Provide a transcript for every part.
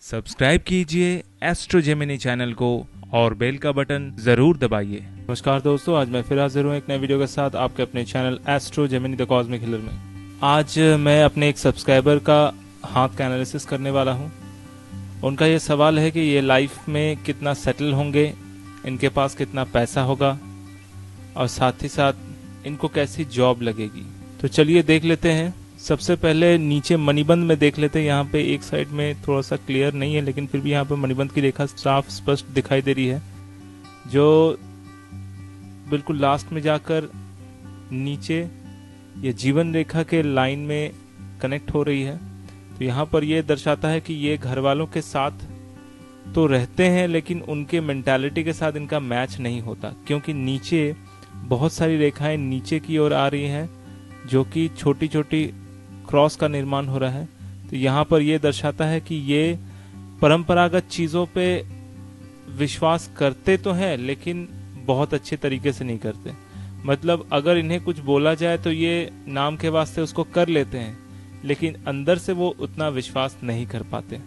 Subscribe कीजिए astro Gemini channel को और बेल का बटन जरूर दबाइए। नमस्कार दोस्तों, आज मैं फिर हाजिर हूँ एक नए वीडियो के साथ आपके अपने channel astro Gemini the cosmic healer में। आज मैं अपने एक सब्सक्राइबर का हाथ का एनालिसिस करने वाला हूँ। उनका ये सवाल है कि ये लाइफ में कितना सेटल होंगे, इनके पास कितना पैसा होगा और साथ ही साथ इनको कैसी जॉब लगेगी। तो चलिए देख लेते हैं। सबसे पहले नीचे मणिबंध में देख लेते हैं। यहाँ पे एक साइड में थोड़ा सा क्लियर नहीं है, लेकिन फिर भी यहाँ पे मणिबंध की रेखा साफ स्पष्ट दिखाई दे रही है, जो बिल्कुल लास्ट में जाकर नीचे ये जीवन रेखा के लाइन में कनेक्ट हो रही है। तो यहाँ पर ये दर्शाता है कि ये घर वालों के साथ तो रहते हैं, लेकिन उनके मेंटालिटी के साथ इनका मैच नहीं होता, क्योंकि नीचे बहुत सारी रेखाएं नीचे की ओर आ रही हैं, जो कि छोटी छोटी क्रॉस का निर्माण हो रहा है। तो यहाँ पर यह दर्शाता है कि ये परंपरागत चीजों पे विश्वास करते तो हैं, लेकिन बहुत अच्छे तरीके से नहीं करते। मतलब अगर इन्हें कुछ बोला जाए तो ये नाम के वास्ते उसको कर लेते हैं, लेकिन अंदर से वो उतना विश्वास नहीं कर पाते।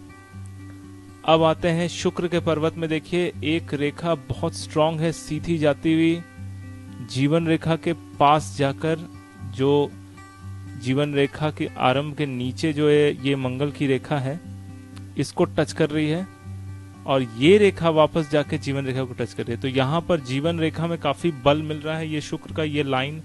अब आते हैं शुक्र के पर्वत में। देखिए एक रेखा बहुत स्ट्रांग है, सीधी जाती हुई जीवन रेखा के पास जाकर, जो जीवन रेखा के आरंभ के नीचे जो है ये मंगल की रेखा है, इसको टच कर रही है, और ये रेखा वापस जाके जीवन रेखा को टच कर रही है। तो यहाँ पर जीवन रेखा में काफी बल मिल रहा है। ये शुक्र का ये लाइन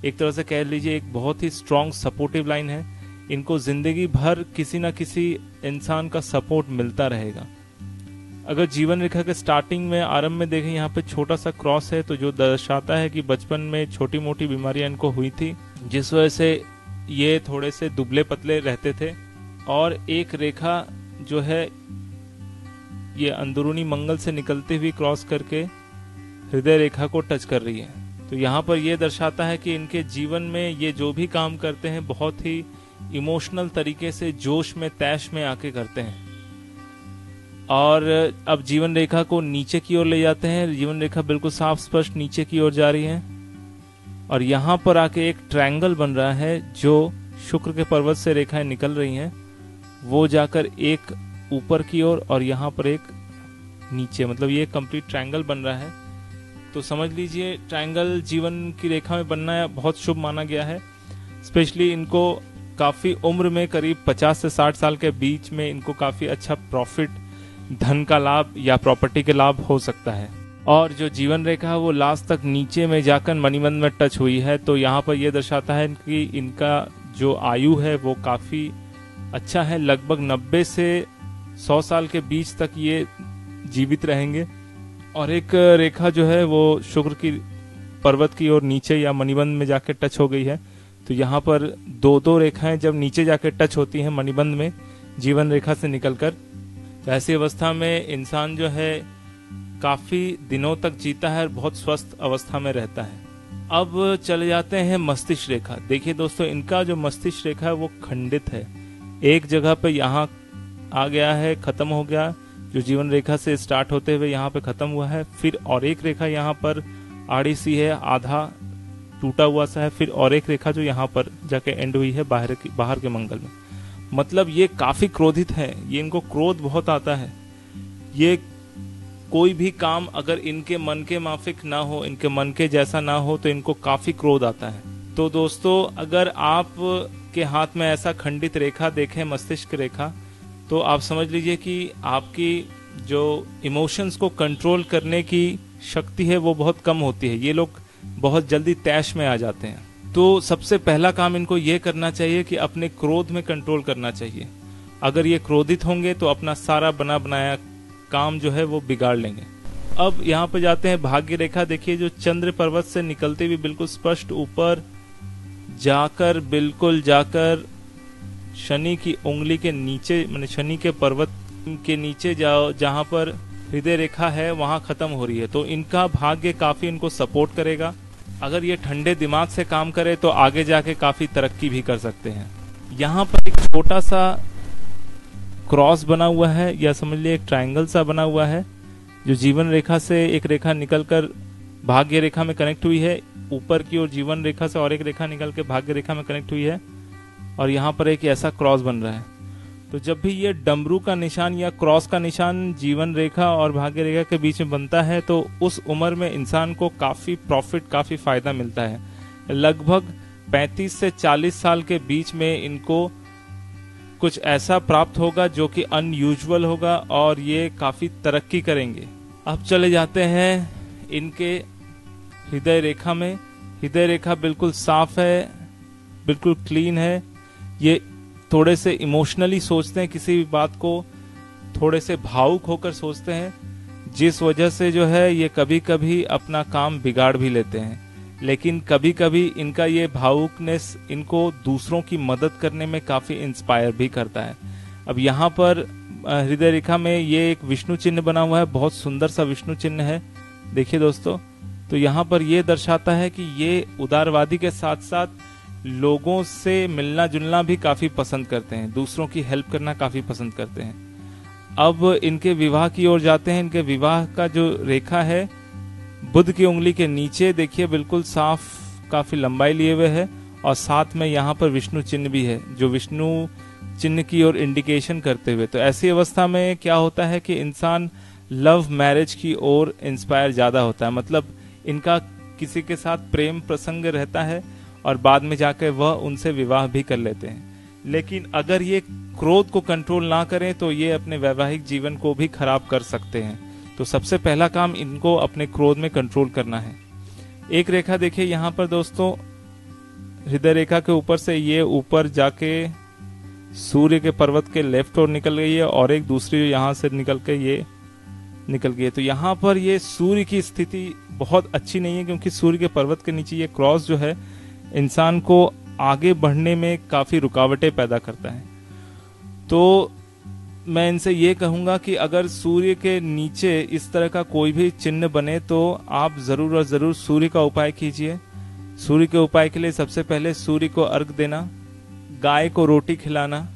एक तरह से कह लीजिए एक बहुत ही स्ट्रांग सपोर्टिव लाइन है। इनको जिंदगी भर किसी ना किसी इंसान का सपोर्ट मिलता रहेगा। अगर जीवन रेखा के स्टार्टिंग में आरंभ में देखें, यहाँ पे छोटा सा क्रॉस है, तो जो दर्शाता है कि बचपन में छोटी मोटी बीमारियां इनको हुई थी, जिस वजह से ये थोड़े से दुबले पतले रहते थे। और एक रेखा जो है ये अंदरूनी मंगल से निकलते हुए क्रॉस करके हृदय रेखा को टच कर रही है। तो यहाँ पर यह दर्शाता है कि इनके जीवन में ये जो भी काम करते हैं बहुत ही इमोशनल तरीके से, जोश में तैश में आके करते हैं। और अब जीवन रेखा को नीचे की ओर ले जाते हैं। जीवन रेखा बिल्कुल साफ स्पष्ट नीचे की ओर जा रही है, और यहाँ पर आके एक ट्रायंगल बन रहा है, जो शुक्र के पर्वत से रेखाएं निकल रही हैं, वो जाकर एक ऊपर की ओर और यहाँ पर एक नीचे, मतलब ये कंप्लीट ट्रायंगल बन रहा है। तो समझ लीजिए ट्रायंगल जीवन की रेखा में बनना बहुत शुभ माना गया है। स्पेशली इनको काफी उम्र में, करीब 50 से 60 साल के बीच में, इनको काफी अच्छा प्रॉफिट, धन का लाभ या प्रॉपर्टी के लाभ हो सकता है। और जो जीवन रेखा है वो लास्ट तक नीचे में जाकर मणिबंध में टच हुई है। तो यहाँ पर यह दर्शाता है कि इनका जो आयु है वो काफी अच्छा है। लगभग 90 से 100 साल के बीच तक ये जीवित रहेंगे। और एक रेखा जो है वो शुक्र की पर्वत की ओर नीचे या मणिबंध में जाके टच हो गई है। तो यहाँ पर दो रेखाएं जब नीचे जाके टच होती हैं मणिबंध में जीवन रेखा से निकलकर, तो ऐसी अवस्था में इंसान जो है काफी दिनों तक जीता है और बहुत स्वस्थ अवस्था में रहता है। अब चले जाते हैं मस्तिष्क रेखा। देखिए दोस्तों, इनका जो मस्तिष्क रेखा है वो खंडित है। एक जगह पे यहाँ आ गया है, खत्म हो गया, जो जीवन रेखा से स्टार्ट होते हुए यहाँ पे खत्म हुआ है। फिर और एक रेखा यहाँ पर आड़ी सी है, आधा टूटा हुआ सा है। फिर और एक रेखा जो यहाँ पर जाके एंड हुई है बाहर के मंगल में। मतलब ये काफी क्रोधित है, ये इनको क्रोध बहुत आता है। ये कोई भी काम अगर इनके मन के माफिक ना हो, इनके मन के जैसा ना हो, तो इनको काफी क्रोध आता है। तो दोस्तों, अगर आप के हाथ में ऐसा खंडित रेखा देखें, मस्तिष्क रेखा, तो आप समझ लीजिए कि आपकी जो इमोशंस को कंट्रोल करने की शक्ति है वो बहुत कम होती है। ये लोग बहुत जल्दी तैश में आ जाते हैं। तो सबसे पहला काम इनको ये करना चाहिए कि अपने क्रोध में कंट्रोल करना चाहिए। अगर ये क्रोधित होंगे तो अपना सारा बना बनाया काम जो है वो बिगाड़ लेंगे। अब यहाँ पे जाते हैं भाग्य रेखा। देखिए जो चंद्र पर्वत से निकलते हुए बिल्कुल स्पष्ट ऊपर जाकर, बिल्कुल जाकर शनि की उंगली के नीचे, माने शनि के पर्वत के नीचे जाओ, जहाँ पर हृदय रेखा है वहां खत्म हो रही है। तो इनका भाग्य काफी इनको सपोर्ट करेगा। अगर ये ठंडे दिमाग से काम करे तो आगे जाके काफी तरक्की भी कर सकते हैं। यहाँ पर एक छोटा सा क्रॉस बना हुआ है, या समझ लीजिए एक ट्रायंगल सा बना हुआ है, जो जीवन रेखा से एक रेखा निकलकर भाग्य रेखा में कनेक्ट हुई है। ऊपर की ओर जीवन रेखा से और एक रेखा निकल के भाग्य रेखा में कनेक्ट हुई है, और यहाँ पर एक ऐसा क्रॉस बन रहा है। तो जब भी ये डमरू का निशान या क्रॉस का निशान जीवन रेखा और भाग्य रेखा के बीच में बनता है तो उस उम्र में इंसान को काफी प्रॉफिट, काफी फायदा मिलता है। लगभग 35 से 40 साल के बीच में इनको कुछ ऐसा प्राप्त होगा जो कि अनयूजुअल होगा और ये काफी तरक्की करेंगे। अब चले जाते हैं इनके हृदय रेखा में। हृदय रेखा बिल्कुल साफ है, बिल्कुल क्लीन है। ये थोड़े से इमोशनली सोचते हैं, किसी भी बात को थोड़े से भावुक होकर सोचते हैं, जिस वजह से जो है ये कभी कभी अपना काम बिगाड़ भी लेते हैं। लेकिन कभी कभी इनका ये भावुकनेस इनको दूसरों की मदद करने में काफी इंस्पायर भी करता है। अब यहाँ पर हृदय रेखा में ये एक विष्णु चिन्ह बना हुआ है, बहुत सुंदर सा विष्णु चिन्ह है। देखिए दोस्तों, तो यहाँ पर ये दर्शाता है कि ये उदारवादी के साथ साथ लोगों से मिलना जुलना भी काफी पसंद करते हैं, दूसरों की हेल्प करना काफी पसंद करते हैं। अब इनके विवाह की ओर जाते हैं। इनके विवाह का जो रेखा है बुध की उंगली के नीचे देखिए बिल्कुल साफ, काफी लंबाई लिए हुए है और साथ में यहाँ पर विष्णु चिन्ह भी है जो विष्णु चिन्ह की ओर इंडिकेशन करते हुए। तो ऐसी अवस्था में क्या होता है कि इंसान लव मैरिज की ओर इंस्पायर ज्यादा होता है, मतलब इनका किसी के साथ प्रेम प्रसंग रहता है और बाद में जाकर वह उनसे विवाह भी कर लेते हैं। लेकिन अगर ये क्रोध को कंट्रोल ना करें तो ये अपने वैवाहिक जीवन को भी खराब कर सकते हैं। तो सबसे पहला काम इनको अपने क्रोध में कंट्रोल करना है। एक रेखा देखिए यहाँ पर दोस्तों, हृदय रेखा के ऊपर से ये ऊपर जाके सूर्य के पर्वत के लेफ्ट ओर निकल गई है और एक दूसरी यहाँ से निकल के ये निकल गई है। तो यहाँ पर ये सूर्य की स्थिति बहुत अच्छी नहीं है, क्योंकि सूर्य के पर्वत के नीचे ये क्रॉस जो है इंसान को आगे बढ़ने में काफी रुकावटें पैदा करता है। तो मैं इनसे ये कहूंगा कि अगर सूर्य के नीचे इस तरह का कोई भी चिन्ह बने तो आप जरूर और जरूर सूर्य का उपाय कीजिए। सूर्य के उपाय के लिए सबसे पहले सूर्य को अर्घ देना, गाय को रोटी खिलाना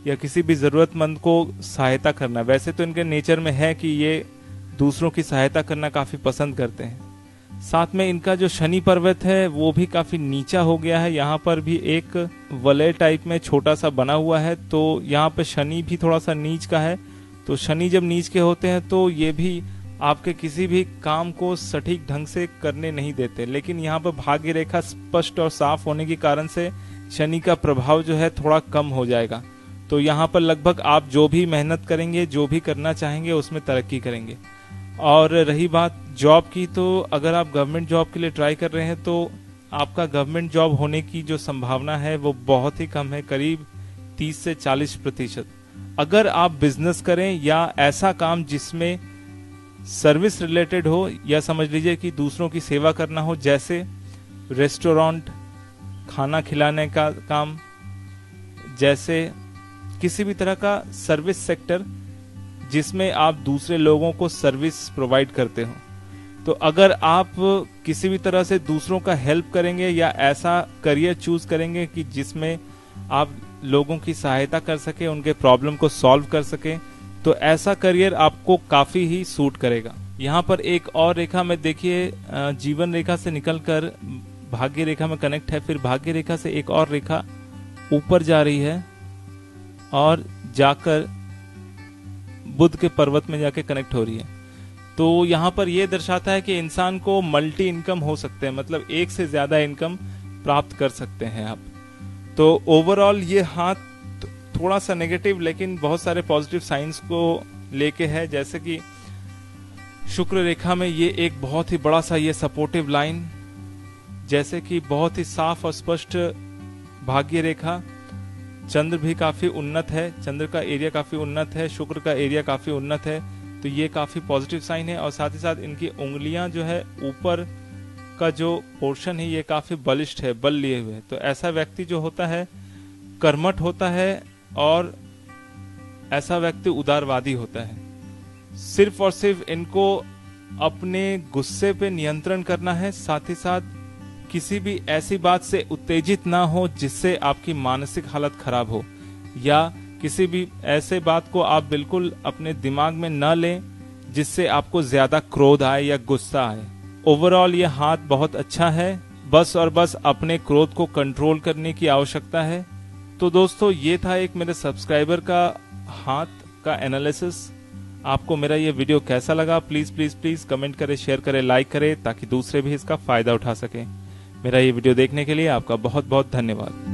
या किसी भी जरूरतमंद को सहायता करना। वैसे तो इनके नेचर में है कि ये दूसरों की सहायता करना काफी पसंद करते हैं। साथ में इनका जो शनि पर्वत है वो भी काफी नीचा हो गया है, यहाँ पर भी एक वलय टाइप में छोटा सा बना हुआ है। तो यहाँ पे शनि भी थोड़ा सा नीच का है। तो शनि जब नीच के होते हैं तो ये भी आपके किसी भी काम को सटीक ढंग से करने नहीं देते। लेकिन यहाँ पर भाग्य रेखा स्पष्ट और साफ होने के कारण से शनि का प्रभाव जो है थोड़ा कम हो जाएगा। तो यहाँ पर लगभग आप जो भी मेहनत करेंगे, जो भी करना चाहेंगे उसमें तरक्की करेंगे। और रही बात जॉब की, तो अगर आप गवर्नमेंट जॉब के लिए ट्राई कर रहे हैं तो आपका गवर्नमेंट जॉब होने की जो संभावना है वो बहुत ही कम है, करीब 30 से 40%। अगर आप बिजनेस करें या ऐसा काम जिसमें सर्विस रिलेटेड हो या समझ लीजिए कि दूसरों की सेवा करना हो, जैसे रेस्टोरेंट, खाना खिलाने का काम, जैसे किसी भी तरह का सर्विस सेक्टर जिसमें आप दूसरे लोगों को सर्विस प्रोवाइड करते हो, तो अगर आप किसी भी तरह से दूसरों का हेल्प करेंगे या ऐसा करियर चूज करेंगे कि जिसमें आप लोगों की सहायता कर सके, उनके प्रॉब्लम को सॉल्व कर सके, तो ऐसा करियर आपको काफी ही सूट करेगा। यहाँ पर एक और रेखा में देखिए जीवन रेखा से निकलकर भाग्य रेखा में कनेक्ट है, फिर भाग्य रेखा से एक और रेखा ऊपर जा रही है और जाकर बुध के पर्वत में जाके कनेक्ट हो रही है। तो यहाँ पर यह दर्शाता है कि इंसान को मल्टी इनकम हो सकते हैं, मतलब एक से ज्यादा इनकम प्राप्त कर सकते हैं आप। तो ओवरऑल ये हाथ थोड़ा सा नेगेटिव लेकिन बहुत सारे पॉजिटिव साइंस को लेके है, जैसे कि शुक्र रेखा में ये एक बहुत ही बड़ा सा ये सपोर्टिव लाइन, जैसे कि बहुत ही साफ और स्पष्ट भाग्य रेखा। चंद्र भी काफी उन्नत है, चंद्र का एरिया काफी उन्नत है, शुक्र का एरिया काफी उन्नत है, तो ये काफी पॉजिटिव साइन है। और साथ ही साथ इनकी उंगलियां जो है ऊपर का जो पोर्शन है ये काफी बलिष्ठ है, बल लिए हुए। तो ऐसा व्यक्ति जो होता है कर्मठ होता है और ऐसा व्यक्ति उदारवादी होता है। सिर्फ और सिर्फ इनको अपने गुस्से पे नियंत्रण करना है, साथ ही साथ किसी भी ऐसी बात से उत्तेजित ना हो जिससे आपकी मानसिक हालत खराब हो, या किसी भी ऐसे बात को आप बिल्कुल अपने दिमाग में न लें जिससे आपको ज्यादा क्रोध आए या गुस्सा आए। ओवरऑल ये हाथ बहुत अच्छा है, बस और बस अपने क्रोध को कंट्रोल करने की आवश्यकता है। तो दोस्तों ये था एक मेरे सब्सक्राइबर का हाथ का एनालिसिस। आपको मेरा ये वीडियो कैसा लगा प्लीज प्लीज प्लीज कमेंट करें, शेयर करें, लाइक करें ताकि दूसरे भी इसका फायदा उठा सकें। मेरा ये वीडियो देखने के लिए आपका बहुत बहुत धन्यवाद।